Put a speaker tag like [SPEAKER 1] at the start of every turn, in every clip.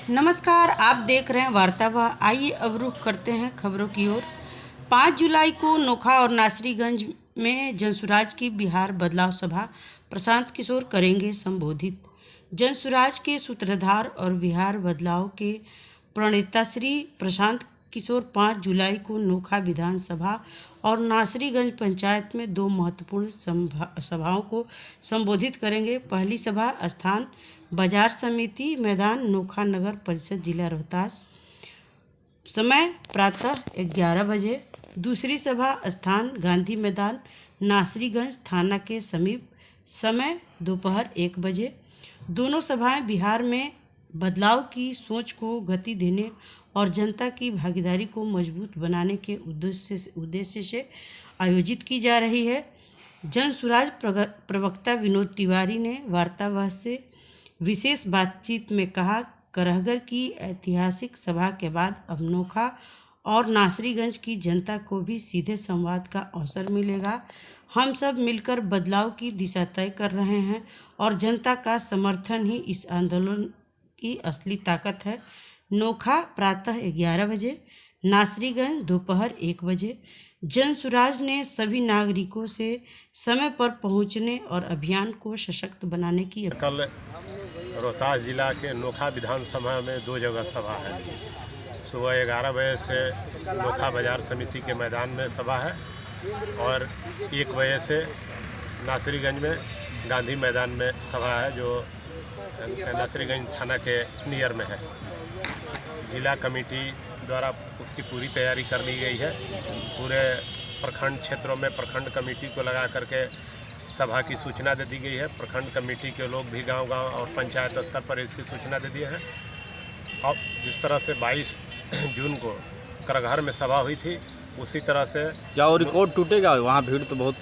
[SPEAKER 1] नमस्कार, आप देख रहे हैं वार्तावाह। आइए अब रुख करते हैं खबरों की ओर। 5 जुलाई को नोखा और नासरीगंज में जनसुराज की बिहार बदलाव सभा प्रशांत किशोर करेंगे संबोधित। जनसुराज के सूत्रधार और बिहार बदलाव के प्रणेता श्री प्रशांत किशोर 5 जुलाई को नोखा विधानसभा और नासरीगंज पंचायत में 2 महत्वपूर्ण सभाओं को संबोधित करेंगे। पहली सभा स्थान बाजार समिति मैदान, नोखा नगर परिषद, जिला रोहतास, समय प्रातः 11 बजे। दूसरी सभा स्थान गांधी मैदान, नासरीगंज थाना के समीप, समय दोपहर 1 बजे। दोनों सभाएं बिहार में बदलाव की सोच को गति देने और जनता की भागीदारी को मजबूत बनाने के उद्देश्य से आयोजित की जा रही है। जनसुराज प्रवक्ता विनोद तिवारी ने वार्तावाह से विशेष बातचीत में कहा, करहगर की ऐतिहासिक सभा के बाद अब नोखा और नासरीगंज की जनता को भी सीधे संवाद का अवसर मिलेगा। हम सब मिलकर बदलाव की दिशा तय कर रहे हैं और जनता का समर्थन ही इस आंदोलन की असली ताकत है। नोखा प्रातः 11 बजे, नासरीगंज दोपहर 1 बजे। जनसुराज ने सभी नागरिकों से समय पर पहुंचने और अभियान को सशक्त बनाने की
[SPEAKER 2] कल रोहतास जिला के नोखा विधानसभा में 2 जगह सभा है। सुबह 11 बजे से नोखा बाजार समिति के मैदान में सभा है और 1 बजे से नासरीगंज में गांधी मैदान में सभा है, जो नासरीगंज थाना के नियर में है। जिला कमेटी द्वारा उसकी पूरी तैयारी कर ली गई है। पूरे प्रखंड क्षेत्रों में प्रखंड कमेटी को लगा करके सभा की सूचना दे दी गई है। प्रखंड कमेटी के लोग भी गांव-गांव और पंचायत स्तर पर इसकी सूचना दे दिए हैं। अब जिस तरह से 22 जून को करघर में सभा हुई थी, उसी तरह से
[SPEAKER 3] क्या वो रिकॉर्ड टूटेगा? वहाँ भीड़ तो बहुत।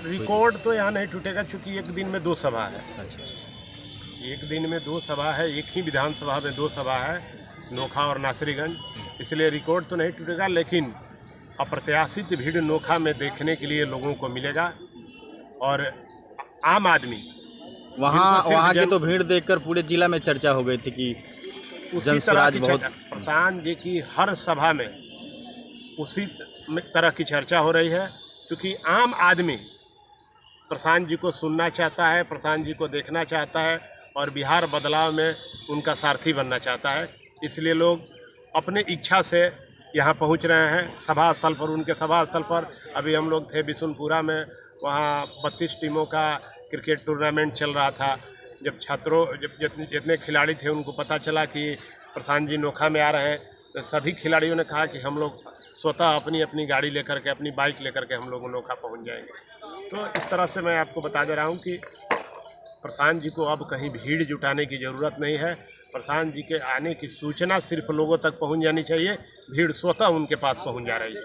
[SPEAKER 2] रिकॉर्ड तो यहाँ नहीं टूटेगा, चूँकि एक दिन में 2 सभा है।
[SPEAKER 3] अच्छा,
[SPEAKER 2] एक दिन में 2 सभा है, एक ही विधानसभा में 2 सभा है, नोखा और नासरीगंज, इसलिए रिकॉर्ड तो नहीं टूटेगा। लेकिन अप्रत्याशित भीड़ नोखा में देखने के लिए लोगों को मिलेगा और आम आदमी
[SPEAKER 3] वहाँ की तो भीड़ देखकर पूरे जिला में चर्चा हो गई थी कि
[SPEAKER 2] उसी तरह की बहुत प्रशांत जी की हर सभा में उसी तरह की चर्चा हो रही है। क्योंकि आम आदमी प्रशांत जी को सुनना चाहता है, प्रशांत जी को देखना चाहता है और बिहार बदलाव में उनका सारथी बनना चाहता है। इसलिए लोग अपने इच्छा से यहाँ पहुँच रहे हैं सभा स्थल पर। उनके सभा स्थल पर अभी हम लोग थे बिशुनपुरा में, वहाँ 32 टीमों का क्रिकेट टूर्नामेंट चल रहा था। जब जितने खिलाड़ी थे उनको पता चला कि प्रशांत जी नोखा में आ रहे हैं, तो सभी खिलाड़ियों ने कहा कि हम लोग स्वतः अपनी अपनी गाड़ी लेकर के, अपनी बाइक लेकर के हम लोग नोखा पहुँच जाएंगे। तो इस तरह से मैं आपको बता दे रहा हूँ कि प्रशांत जी को अब कहीं भीड़ जुटाने की ज़रूरत नहीं है। प्रशांत जी के आने की सूचना सिर्फ लोगों तक पहुंच जानी चाहिए। भीड़ स्वतः उनके पास पहुंच जा रही है।